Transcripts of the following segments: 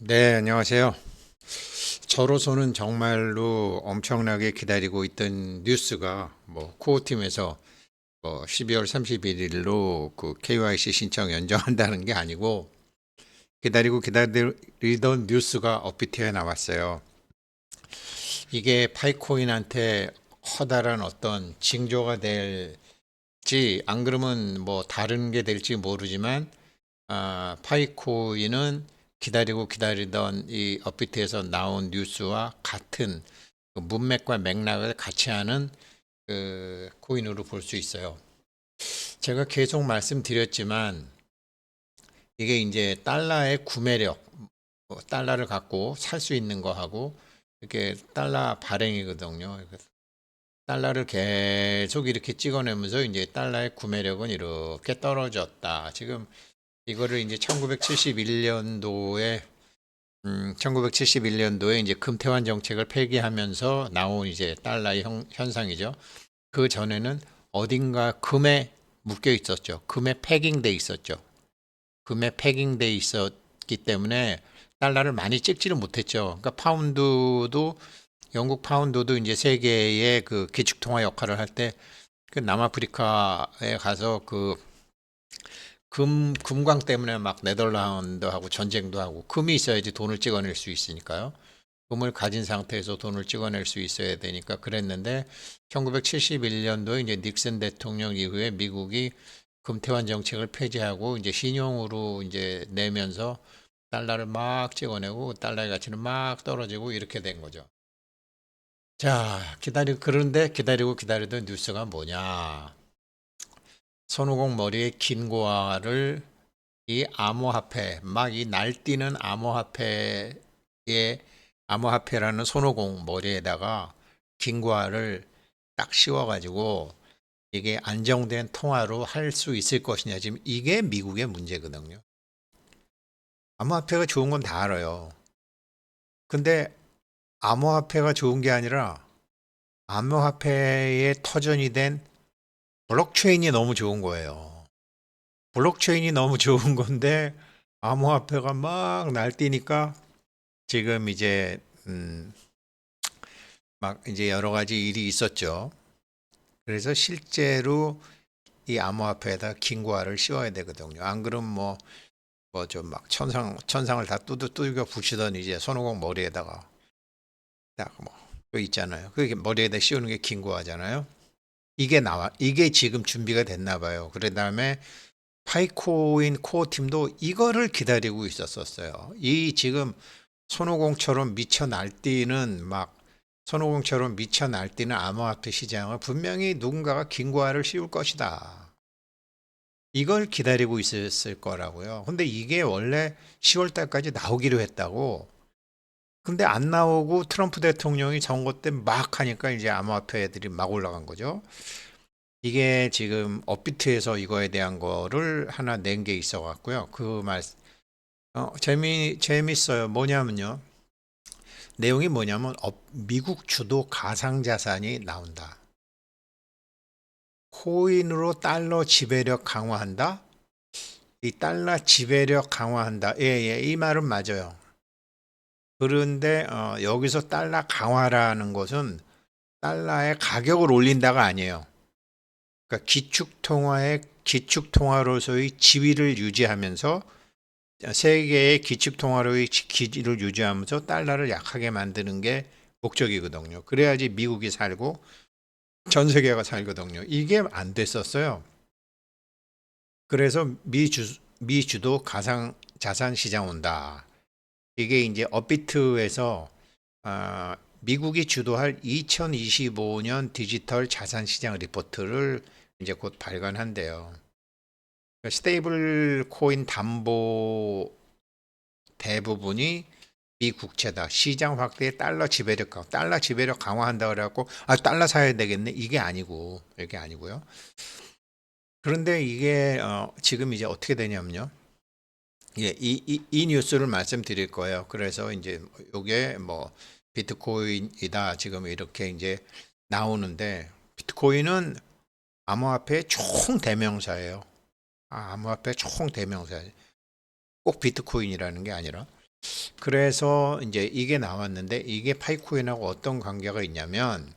네, 안녕하세요. 저로서는 정말로 엄청나게 기다리고 있던 뉴스가 코어팀에서 12월 31일로 그 KYC 신청 연장한다는 게 아니고 기다리던 뉴스가 업비트에 나왔어요. 이게 파이코인한테 커다란 어떤 징조가 될지 안 그러면 뭐 다른 게 될지 모르지만 파이코인은 기다리던 이 업비트에서 나온 뉴스와 같은 그 문맥과 맥락을 같이 하는 그 코인으로 볼 수 있어요. 제가 계속 말씀드렸지만 이게 이제 달러의 구매력, 달러를 갖고 살 수 있는 거하고 이렇게 달러 발행이거든요. 달러를 계속 이렇게 찍어내면서 이제 달러의 구매력은 이렇게 떨어졌다. 지금 이거를 이제 1971년도에 이제 금태환 정책을 폐기하면서 나온 이제 달러의 현상이죠. 그 전에는 어딘가 금에 묶여 있었죠. 금에 패깅돼 있었죠. 금에 패깅돼 있었기 때문에 달러를 많이 찍지를 못했죠. 그러니까 영국 파운드도 이제 세계의 그 기축통화 역할을 할 때 그 남아프리카에 가서 그 금광 때문에 막 네덜란드하고 전쟁도 하고 금이 있어야지 돈을 찍어낼 수 있으니까요. 금을 가진 상태에서 돈을 찍어낼 수 있어야 되니까 그랬는데 1971년도에 이제 닉슨 대통령 이후에 미국이 금태환 정책을 폐지하고 이제 신용으로 이제 내면서 달러를 막 찍어내고 달러의 가치는 막 떨어지고 이렇게 된 거죠. 자, 그런데 기다리던 뉴스가 뭐냐. 손오공 머리에 긴 고아를 이 암호화폐, 막 이 날뛰는 암호화폐라는 손오공 머리에다가 긴과를 딱 씌워가지고 이게 안정된 통화로 할 수 있을 것이냐. 지금 이게 미국의 문제거든요. 암호화폐가 좋은 건 다 알아요. 근데 암호화폐가 좋은 게 아니라 암호화폐의 터전이 된 블록체인이 너무 좋은 거예요. 블록체인이 너무 좋은 건데 암호화폐가 막 날뛰니까 지금 이제 막 이제 여러 가지 일이 있었죠. 그래서 실제로 이 암호화폐에다 긴고화를 씌워야 되거든요. 안 그러면 뭐 좀 막 천상을 다 두들겨 부시던 이제 손오공 머리에다가 딱 그 있잖아요. 그게 머리에다 씌우는 게 긴고화잖아요. 이게 지금 준비가 됐나 봐요. 그래 다음에 파이코인 코어 팀도 이거를 기다리고 있었었어요. 이 지금 손오공처럼 미쳐 날뛰는 막 손오공처럼 미쳐 날뛰는 암호화폐 시장을 분명히 누군가가 긴고화를 씌울 것이다. 이걸 기다리고 있었을 거라고요. 근데 이게 원래 10월 달까지 나오기로 했다고. 근데 안 나오고 트럼프 대통령이 선거 때 막 하니까 이제 암호화폐 애들이 막 올라간 거죠. 이게 지금 업비트에서 이거에 대한 거를 하나 낸 게 있어 갖고요. 재밌어요. 뭐냐면요. 내용이 뭐냐면 미국 주도 가상자산이 나온다. 코인으로 달러 지배력 강화한다? 이 달러 지배력 강화한다. 예, 예, 이 말은 맞아요. 그런데 여기서 달러 강화라는 것은 달러의 가격을 올린다가 아니에요. 그러니까 기축통화로서의 지위를 유지하면서 세계의 기축통화로의 지위를 유지하면서 달러를 약하게 만드는 게 목적이거든요. 그래야지 미국이 살고 전 세계가 살거든요. 이게 안 됐었어요. 그래서 미주도 가상 자산 시장 온다. 이게 이제 업비트에서 미국이 주도할 2025년 디지털 자산 시장 리포트를 이제 곧 발간한대요. 스테이블 코인 담보 대부분이 미국채다. 시장 확대에 달러 지배력 강화한다 그래갖고 달러 사야 되겠네. 이게 아니고요. 그런데 이게 지금 이제 어떻게 되냐면요. 예, 이 뉴스를 말씀드릴 거예요. 그래서 이제 이게 비트코인이다. 지금 이렇게 이제 나오는데 비트코인은 암호화폐의 총 대명사예요. 암호화폐 총 대명사. 꼭 비트코인이라는 게 아니라. 그래서 이제 이게 나왔는데 이게 파이코인하고 어떤 관계가 있냐면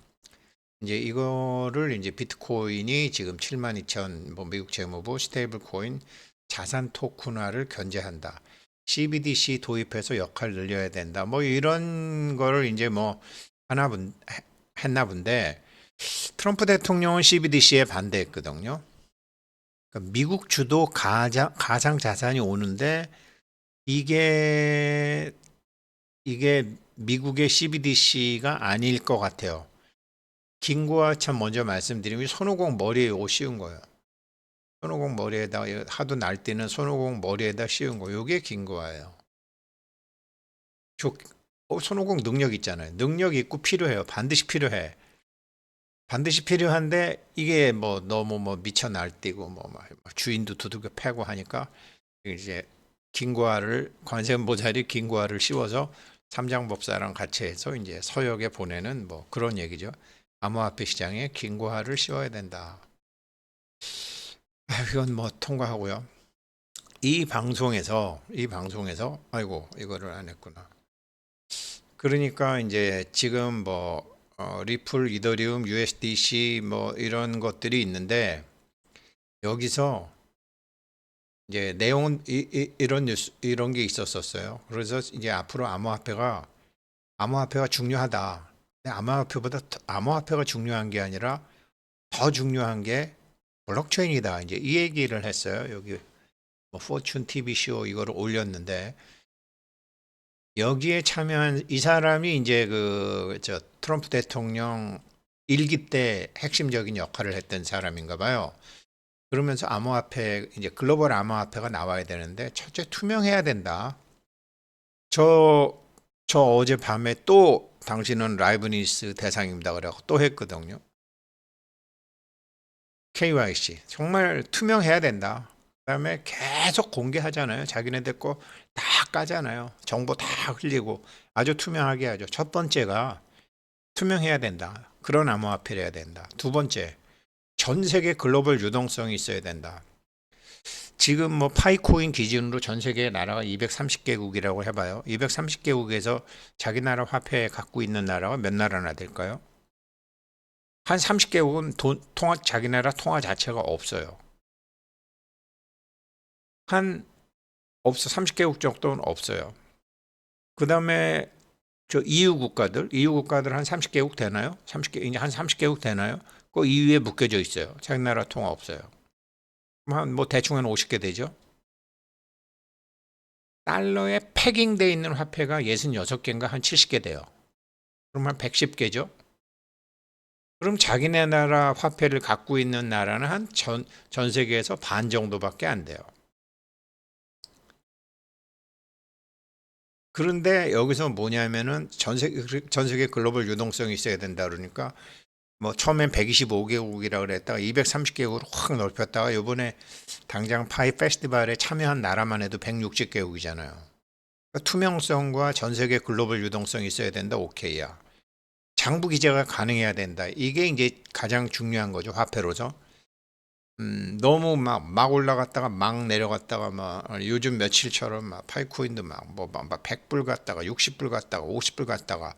이제 이거를 이제 비트코인이 지금 72,000 뭐 미국 재무부 스테이블 코인 자산 토큰화를 견제한다. CBDC 도입해서 역할 늘려야 된다. 뭐 이런 거를 이제 뭐 했나 본데 트럼프 대통령은 CBDC에 반대했거든요. 그러니까 미국 주도 가상 자산이 오는데 이게 미국의 CBDC가 아닐 것 같아요. 김구아 참 먼저 말씀드리면 손오공 머리에 이거 씌운 거예요. 손오공 머리에다 하도 날뛰는 손오공 머리에다 씌운 거. 요게 김구아예요. 손오공 능력 있잖아요. 능력 있고 필요해요. 반드시 필요해. 반드시 필요한데 이게 뭐 너무 뭐 미쳐 날뛰고 뭐 주인도 두들겨 패고 하니까 이제 김구아를 관세음보살이 김구아를 씌워서 삼장법사랑 같이 해서 이제 서역에 보내는 뭐 그런 얘기죠. 암호화폐 시장에 김구아를 씌워야 된다. 이건 뭐 통과하고요. 이 방송에서 아이고 이거를 안 했구나. 그러니까 이제 지금 뭐 리플, 이더리움, USDC 뭐 이런 것들이 있는데 여기서 이제 내용은 이런 뉴스 이런 게 있었었어요. 그래서 이제 앞으로 암호화폐가 중요하다. 근데 암호화폐가 중요한 게 아니라 더 중요한 게 블록체인이다. 이제 이 얘기를 했어요. 여기 뭐 포춘 TV 쇼 이거를 올렸는데 여기에 참여한 이 사람이 이제 그 저 트럼프 대통령 일기 때 핵심적인 역할을 했던 사람인가 봐요. 그러면서 암호화폐 이제 글로벌 암호화폐가 나와야 되는데 첫째 투명해야 된다. 저 어젯밤에 또 당신은 라이브 뉴스 대상입니다. 그래갖고 또 했거든요. KYC 정말 투명해야 된다. 그다음에 계속 공개하잖아요. 자기네들 거 다 까잖아요. 정보 다 흘리고 아주 투명하게 하죠. 첫 번째가 투명해야 된다. 그런 암호화폐를 해야 된다. 두 번째, 전 세계 글로벌 유동성이 있어야 된다. 지금 뭐 파이코인 기준으로 전 세계 나라가 230개국이라고 해봐요. 230개국에서 자기 나라 화폐 갖고 있는 나라가 몇 나라나 될까요? 한 30개국은 자기 나라 통화 자체가 없어요. 한 없어 30개국 정도는 없어요. 그 다음에 저 EU 국가들 한 30개국 되나요? 30개 이제 한 30개국 되나요? 그 EU에 묶여져 있어요. 자기 나라 통화 없어요. 한 뭐 대충 한 50개 되죠. 달러에 패깅돼 있는 화폐가 66개인가 한 70개 돼요. 그럼 한 110개죠. 그럼 자기네 나라 화폐를 갖고 있는 나라는 한 전 세계에서 반 정도밖에 안 돼요. 그런데 여기서 뭐냐면은 전 세계 글로벌 유동성이 있어야 된다 그러니까 뭐 처음엔 125개국이라 그랬다가 230개국으로 확 넓혔다가 이번에 당장 파이 페스티벌에 참여한 나라만 해도 160개국이잖아요. 그러니까 투명성과 전 세계 글로벌 유동성이 있어야 된다. 오케이야. 장부 기재가 가능해야 된다. 이게 이제 가장 중요한 거죠. 화폐로서. 너무 막 올라갔다가 막 내려갔다가 막 요즘 며칠처럼 막 파이코인도 막 100불 갔다가 60불 갔다가 50불 갔다가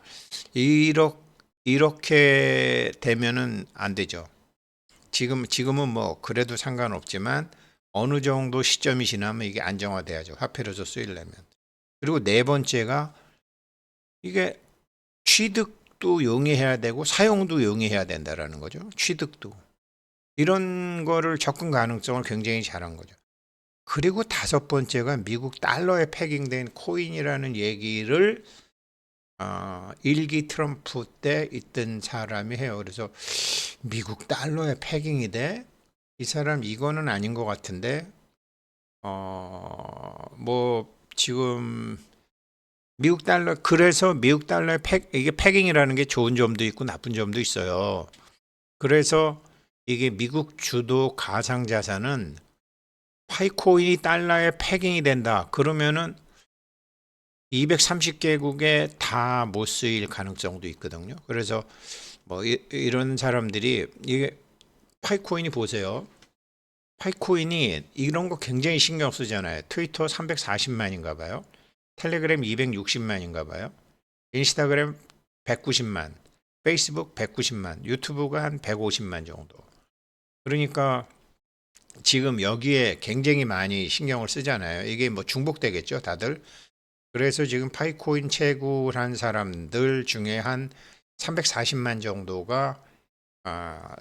이렇게 되면은 안 되죠. 지금은 뭐 그래도 상관없지만 어느 정도 시점이 지나면 이게 안정화돼야죠. 화폐로서 쓰이려면. 그리고 네 번째가 이게 취득도 용이해야 되고 사용도 용이해야 된다라는 거죠. 취득도. 이런 거를 접근 가능성을 굉장히 잘한 거죠. 그리고 다섯 번째가 미국 달러에 패깅된 코인이라는 얘기를 일기 트럼프 때 있던 사람이 해요. 그래서 미국 달러에 패깅이 돼? 이 사람 이거는 아닌 것 같은데 뭐 지금 그래서 미국 달러에 이게 패깅이라는 게 좋은 점도 있고 나쁜 점도 있어요. 그래서 이게 미국 주도 가상자산은 파이코인이 달러에 패깅이 된다. 그러면은 230개국에 다 못 쓰일 가능성도 있거든요. 그래서 뭐 이런 사람들이 이게 파이코인이 보세요. 파이코인이 이런 거 굉장히 신경 쓰잖아요. 트위터 340만인가 봐요. 텔레그램 260만인가 봐요. 인스타그램 190만, 페이스북 190만, 유튜브가 한 150만 정도. 그러니까 지금 여기에 굉장히 많이 신경을 쓰잖아요. 이게 뭐 중복되겠죠, 다들. 그래서 지금 파이코인 채굴한 사람들 중에 한 340만 정도가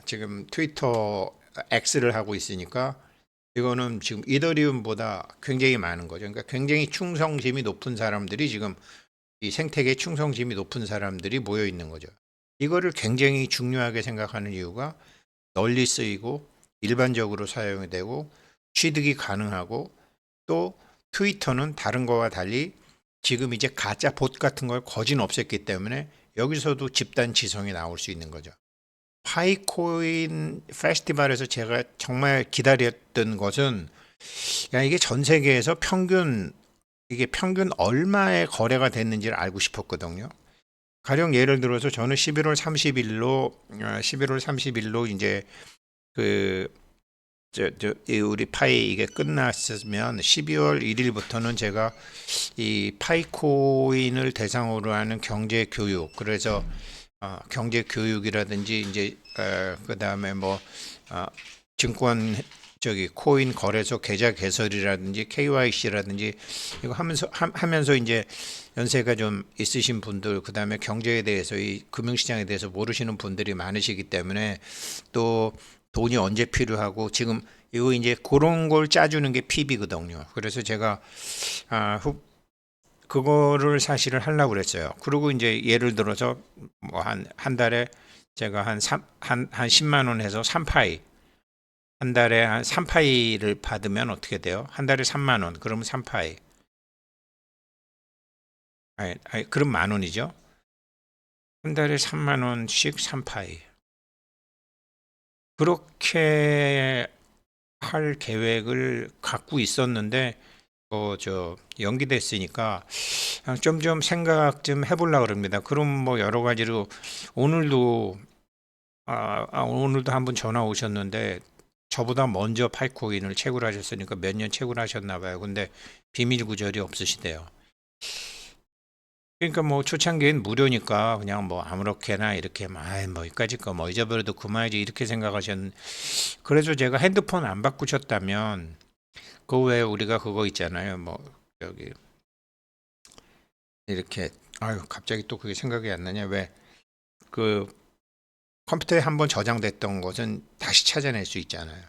지금 트위터 X를 하고 있으니까 이거는 지금 이더리움보다 굉장히 많은 거죠. 그러니까 굉장히 충성심이 높은 사람들이 지금 이 생태계 충성심이 높은 사람들이 모여 있는 거죠. 이거를 굉장히 중요하게 생각하는 이유가 널리 쓰이고 일반적으로 사용이 되고 취득이 가능하고 또 트위터는 다른 거와 달리 지금 이제 가짜 봇 같은 걸 거진 없앴기 때문에 여기서도 집단 지성이 나올 수 있는 거죠. 파이코인 페스티벌에서 제가 정말 기다렸던 것은 이게 전 세계에서 이게 평균 얼마의 거래가 됐는지를 알고 싶었거든요. 가령 예를 들어서 저는 11월 30일로 이제 그 우리 파이 이게 끝났으면 12월 1일부터는 제가 이 파이코인을 대상으로 하는 경제 교육, 그래서 경제 교육이라든지 이제 그다음에 뭐 증권 코인 거래소 계좌 개설이라든지 KYC라든지 이거 하면서 이제 연세가 좀 있으신 분들, 그다음에 경제에 대해서 이 금융시장에 대해서 모르시는 분들이 많으시기 때문에 또 돈이 언제 필요하고 지금 이거 이제 그런 걸 짜주는 게 PB거든요. 그래서 제가 그거를 사실을 하려고 그랬어요. 그리고 이제 예를 들어서 뭐 한 달에 제가 한 10만 원 해서 3파이, 한 달에 한 3파이를 받으면 어떻게 돼요? 한 달에 3만 원, 그러면 3파이. 그럼 만 원이죠. 한 달에 3만 원씩 3파이. 그렇게 할 계획을 갖고 있었는데 연기됐으니까 좀 생각 좀 해보려고 그럽니다. 그럼 뭐 여러 가지로 오늘도 오늘도 한분 전화 오셨는데 저보다 먼저 파이코인을 채굴하셨으니까 몇 년 채굴하셨나 봐요. 근데 비밀 구절이 없으시대요. 그러니까 뭐 초창기엔 무료니까 그냥 뭐 아무렇게나 이렇게 뭐 이까짓 거 뭐 잊어버려도 그만이지 이렇게 생각하셨는데, 그래서 제가 핸드폰 안 바꾸셨다면 그 외에 우리가 그거 있잖아요. 뭐 여기 이렇게 갑자기 또 그게 생각이 안 나냐. 왜 그 컴퓨터에 한번 저장됐던 것은 다시 찾아낼 수 있잖아요.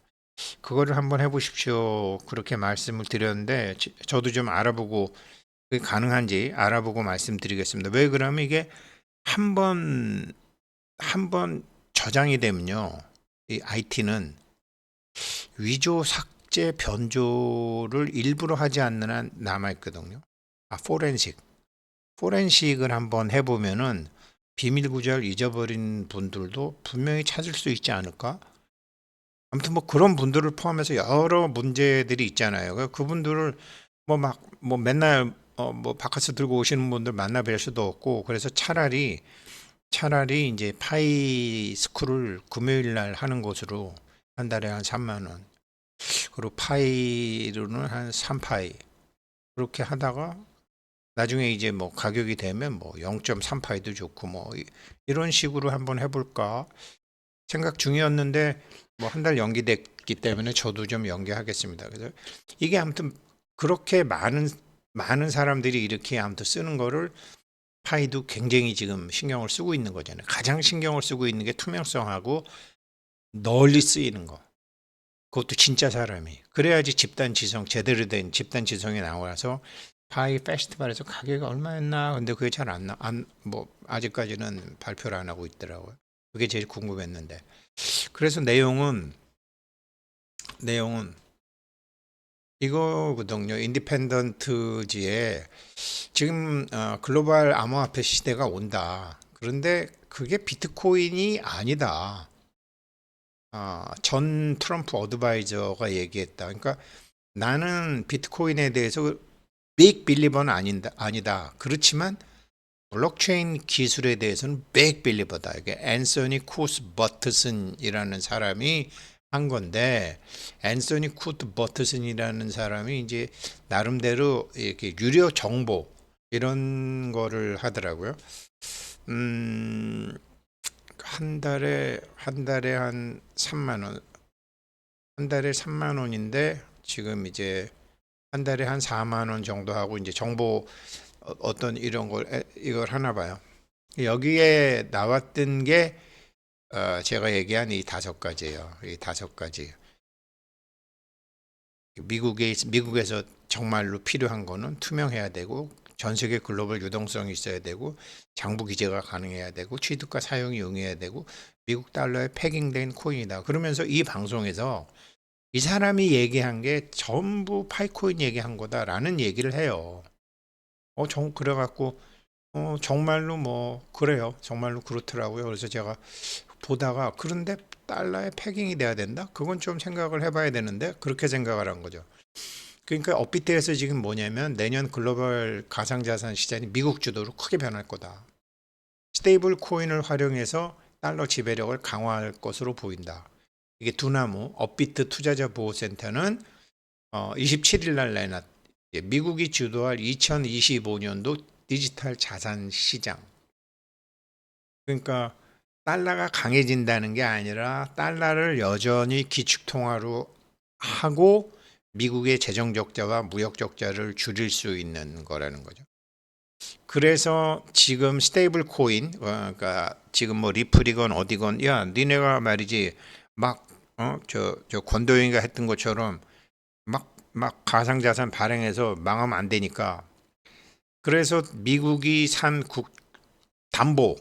그거를 한번 해보십시오. 그렇게 말씀을 드렸는데 저도 좀 알아보고 그게 가능한지 알아보고 말씀드리겠습니다. 왜 그러면 이게 한번 저장이 되면요, 이 IT는 위조, 삭제, 변조를 일부러 하지 않는 한 남아있거든요. 포렌식을 한번 해보면은 비밀 구절 잊어버린 분들도 분명히 찾을 수 있지 않을까? 아무튼 뭐 그런 분들을 포함해서 여러 문제들이 있잖아요. 그분들을 뭐 맨날 뭐 바카스 들고 오시는 분들 만나 뵐 수도 없고, 그래서 차라리 이제 파이 스쿨을 금요일 날 하는 것으로 한 달에 한 3만 원, 그리고 파이로는 한 3파이 그렇게 하다가 나중에 이제 뭐 가격이 되면 뭐 0.3파이도 좋고 뭐 이런 식으로 한번 해볼까 생각 중이었는데 뭐 한 달 연기됐기 때문에 저도 좀 연기하겠습니다. 그래서 이게 아무튼 그렇게 많은 사람들이 이렇게 아무튼 쓰는 거를 파이도 굉장히 지금 신경을 쓰고 있는 거잖아요. 가장 신경을 쓰고 있는 게 투명성하고 널리 쓰이는 거. 그것도 진짜 사람이. 그래야지 제대로 된 집단 지성이 나와서 파이 페스티벌에서 가격이 얼마였나? 근데 그게 잘 뭐 아직까지는 발표를 안 하고 있더라고요. 그게 제일 궁금했는데. 그래서 내용은 이거거든요. 인디펜던트지에 지금 글로벌 암호화폐 시대가 온다. 그런데 그게 비트코인이 아니다. 전 트럼프 어드바이저가 얘기했다. 그러니까 나는 비트코인에 대해서 빅 빌리버는 아니다. 그렇지만 블록체인 기술에 대해서는 빅 빌리버다. 이게 앤서니 쿠스 버트슨이라는 사람이 한 건데, 앤서니 쿠트 버트슨이라는 사람이 이제 나름대로 이렇게 유료 정보, 이런 거를 하더라고요. 음, 한 달에 한 3만 원, 한 달에 3만 원인데 지금 이제 한 달에 한 4만 원 정도 하고 이제 정보 어떤 이런 걸 이걸 하나 봐요. 여기에 나왔던 게 제가 얘기한 이 5가지예요. 이 5가지. 미국에서 정말로 필요한 거는 투명해야 되고 전 세계 글로벌 유동성이 있어야 되고 장부 기재가 가능해야 되고 취득과 사용이 용이해야 되고 미국 달러에 패깅된 코인이다. 그러면서 이 방송에서 이 사람이 얘기한 게 전부 파이코인 얘기한 거다라는 얘기를 해요. 그래갖고 정말로 뭐 그래요. 정말로 그렇더라고요. 그래서 제가 보다가 그런데 달러에 패깅이 돼야 된다? 그건 좀 생각을 해봐야 되는데 그렇게 생각을 한 거죠. 그러니까 업비트에서 지금 뭐냐면 내년 글로벌 가상자산 시장이 미국 주도로 크게 변할 거다. 스테이블 코인을 활용해서 달러 지배력을 강화할 것으로 보인다. 이게 두나무 업비트 투자자 보호센터는 27일 날 내놨 미국이 주도할 2025년도 디지털 자산 시장. 그러니까 달러가 강해진다는 게 아니라 달러를 여전히 기축통화로 하고 미국의 재정 적자와 무역 적자를 줄일 수 있는 거라는 거죠. 그래서 지금 스테이블 코인, 그러니까 지금 뭐 리플이건 어디건, 야, 니네가 말이지 막, 저 권도영이가 했던 것처럼 막 가상자산 발행해서 망하면 안 되니까. 그래서 미국이 산 담보,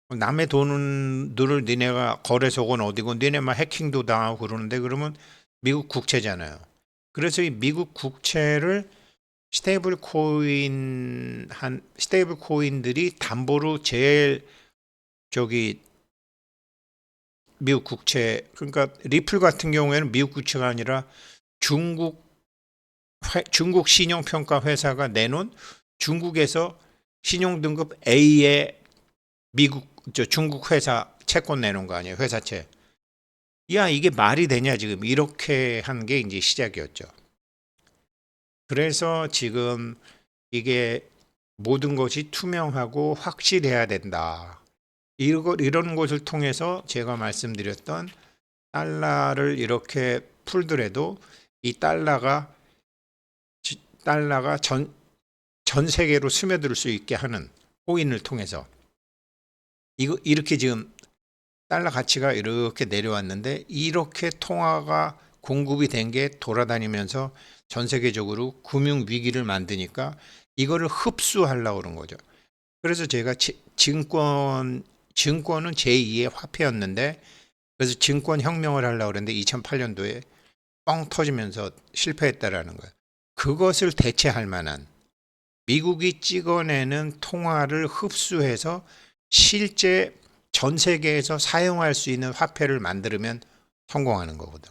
남의 돈들을 니네가 거래소건 어디건 니네만 해킹도 당하고 그러는데 그러면 미국 국채잖아요. 그래서 이 미국 국채를 스테이블 코인들이 담보로 제일 저기 미국 국채 그러니까 리플 같은 경우에는 미국 국채가 아니라 중국 신용평가 회사가 내놓은 중국에서 신용등급 A의 중국 회사 채권 내놓은 거 아니에요, 회사채. 야, 이게 말이 되냐 지금 이렇게 한 게 이제 시작이었죠. 그래서 지금 이게 모든 것이 투명하고 확실해야 된다. 이런 것을 통해서 제가 말씀드렸던 달러를 이렇게 풀더라도 이 달러가 전 세계로 스며들 수 있게 하는 코인을 통해서 이렇게 지금 달러 가치가 이렇게 내려왔는데 이렇게 통화가 공급이 된 게 돌아다니면서 전 세계적으로 금융 위기를 만드니까 이거를 흡수하려고 그런 거죠. 그래서 제가 증권은 제2의 화폐였는데 그래서 증권 혁명을 하려고 그랬는데 2008년도에 뻥 터지면서 실패했다라는 거예요. 그것을 대체할 만한 미국이 찍어내는 통화를 흡수해서 실제 전 세계에서 사용할 수 있는 화폐를 만들면 성공하는 거거든.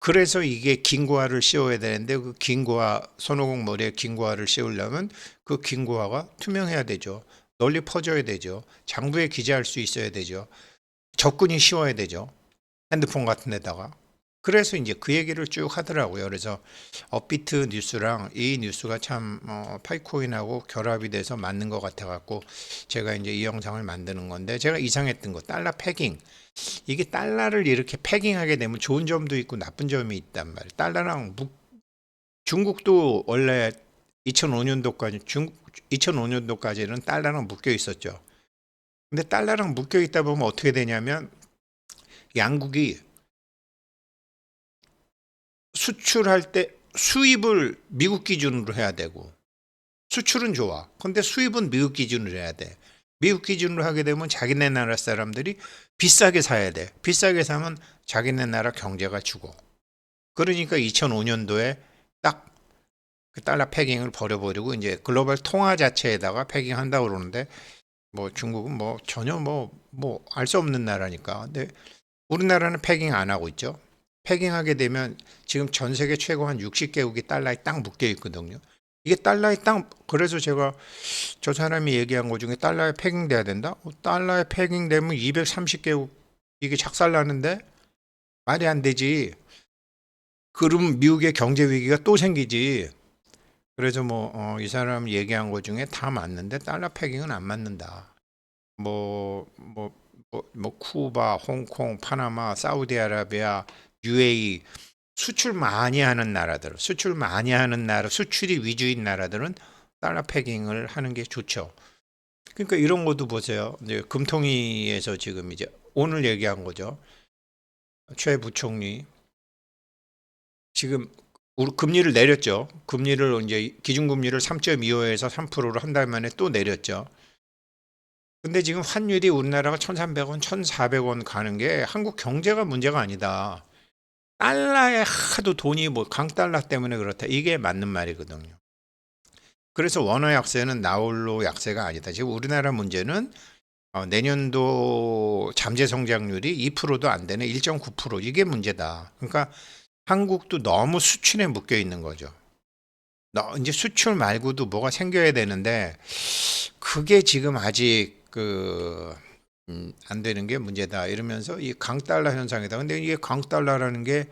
그래서 이게 긴고화를 씌워야 되는데 그 긴고화 손오공 머리에 긴고화를 씌우려면 그 긴고화가 투명해야 되죠. 널리 퍼져야 되죠. 장부에 기재할 수 있어야 되죠. 접근이 쉬워야 되죠. 핸드폰 같은 데다가. 그래서 이제 그 얘기를 쭉 하더라고요. 그래서 업비트 뉴스랑 이 뉴스가 참 파이코인하고 결합이 돼서 맞는 것 같아 갖고 제가 이제 이 영상을 만드는 건데 제가 이상했던 거 달러 패깅 이게 달러를 이렇게 패깅하게 되면 좋은 점도 있고 나쁜 점이 있단 말이에요. 달러랑 중국도 원래 2005년도까지는 달러랑 묶여 있었죠. 근데 달러랑 묶여 있다 보면 어떻게 되냐면 양국이 수출할 때 수입을 미국 기준으로 해야 되고 수출은 좋아. 근데 수입은 미국 기준으로 해야 돼. 미국 기준으로 하게 되면 자기네 나라 사람들이 비싸게 사야 돼. 비싸게 사면 자기네 나라 경제가 죽어. 그러니까 2005년도에 딱 그 달러 패깅을 버려버리고 이제 글로벌 통화 자체에다가 패깅한다고 그러는데 뭐 중국은 뭐 전혀 뭐 알 수 없는 나라니까. 근데 우리나라는 패깅 안 하고 있죠. 패깅하게 되면 지금 전 세계 최고 한 60개국이 달러에 딱 묶여 있거든요. 이게 달러에 딱 그래서 제가 저 사람이 얘기한 것 중에 달러에 패깅돼야 된다. 달러에 패깅되면 230개국 이게 작살나는데 말이 안 되지. 그럼 미국의 경제 위기가 또 생기지. 그래서 이 사람 얘기한 것 중에 다 맞는데 달러 패깅은 안 맞는다. 쿠바, 홍콩, 파나마, 사우디아라비아, UAE 수출 많이 하는 나라들, 수출이 위주인 나라들은 달러 패깅을 하는 게 좋죠. 그러니까 이런 것도 보세요. 이제 금통위에서 지금 이제 오늘 얘기한 거죠. 최 부총리 지금 우리 금리를 내렸죠. 금리를 이제 기준금리를 3.25에서 3%로 한 달 만에 또 내렸죠. 근데 지금 환율이 우리나라가 1,300원, 1,400원 가는 게 한국 경제가 문제가 아니다. 달러에 하도 돈이 강달러 때문에 그렇다. 이게 맞는 말이거든요. 그래서 원화 약세는 나홀로 약세가 아니다. 지금 우리나라 문제는 내년도 잠재 성장률이 2%도 안 되는 1.9% 이게 문제다. 그러니까 한국도 너무 수출에 묶여 있는 거죠. 이제 수출 말고도 뭐가 생겨야 되는데 그게 지금 아직 안 되는 게 문제다. 이러면서 이 강달러 현상이다. 근데 이게 강달러라는 게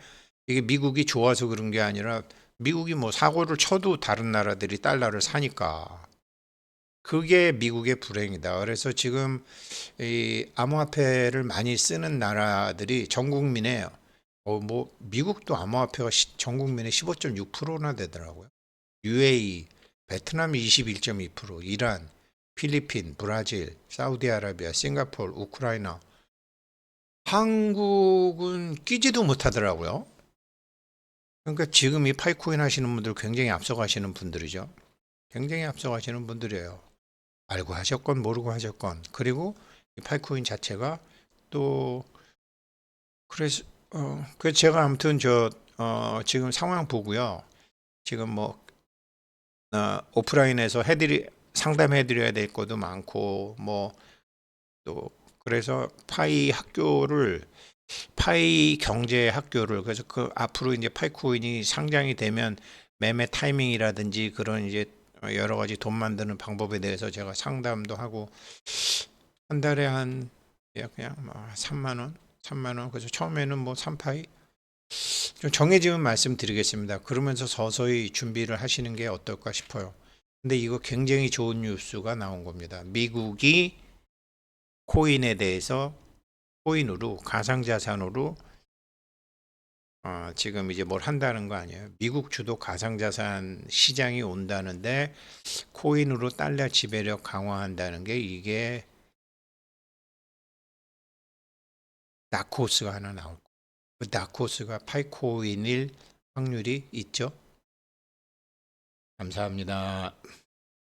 이게 미국이 좋아서 그런 게 아니라 미국이 뭐 사고를 쳐도 다른 나라들이 달러를 사니까 그게 미국의 불행이다. 그래서 지금 이 암호화폐를 많이 쓰는 나라들이 전 국민의 미국도 암호화폐가 전 국민의 15.6%나 되더라고요. UAE, 베트남이 21.2%, 이란, 필리핀, 브라질, 사우디아라비아, 싱가포르, 우크라이나. 한국은 끼지도 못하더라고요. 그러니까 지금 이 파이코인 하시는 분들 굉장히 앞서가시는 분들이죠. 굉장히 앞서가시는 분들이에요. 알고 하셨건 모르고 하셨건. 그리고 이 파이코인 자체가 또 그래서 그 제가 아무튼 지금 상황 보고요. 지금 오프라인에서 상담해드려야 될 것도 많고 또 그래서 파이 경제 학교를 그래서 그 앞으로 이제 파이코인이 상장이 되면 매매 타이밍이라든지 그런 이제 여러 가지 돈 만드는 방법에 대해서 제가 상담도 하고 한 달에 그냥 3만 원 그래서 처음에는 3파이 좀 정해지면 말씀드리겠습니다. 그러면서 서서히 준비를 하시는 게 어떨까 싶어요. 근데 이거 굉장히 좋은 뉴스가 나온 겁니다. 미국이 코인에 대해서 코인으로 가상자산으로 지금 이제 뭘 한다는 거 아니에요. 미국 주도 가상자산 시장이 온다는데 코인으로 달러 지배력 강화한다는 게 이게 나코스가 하나 나올 거예요. 그 나코스가 파이코인일 확률이 있죠. 감사합니다.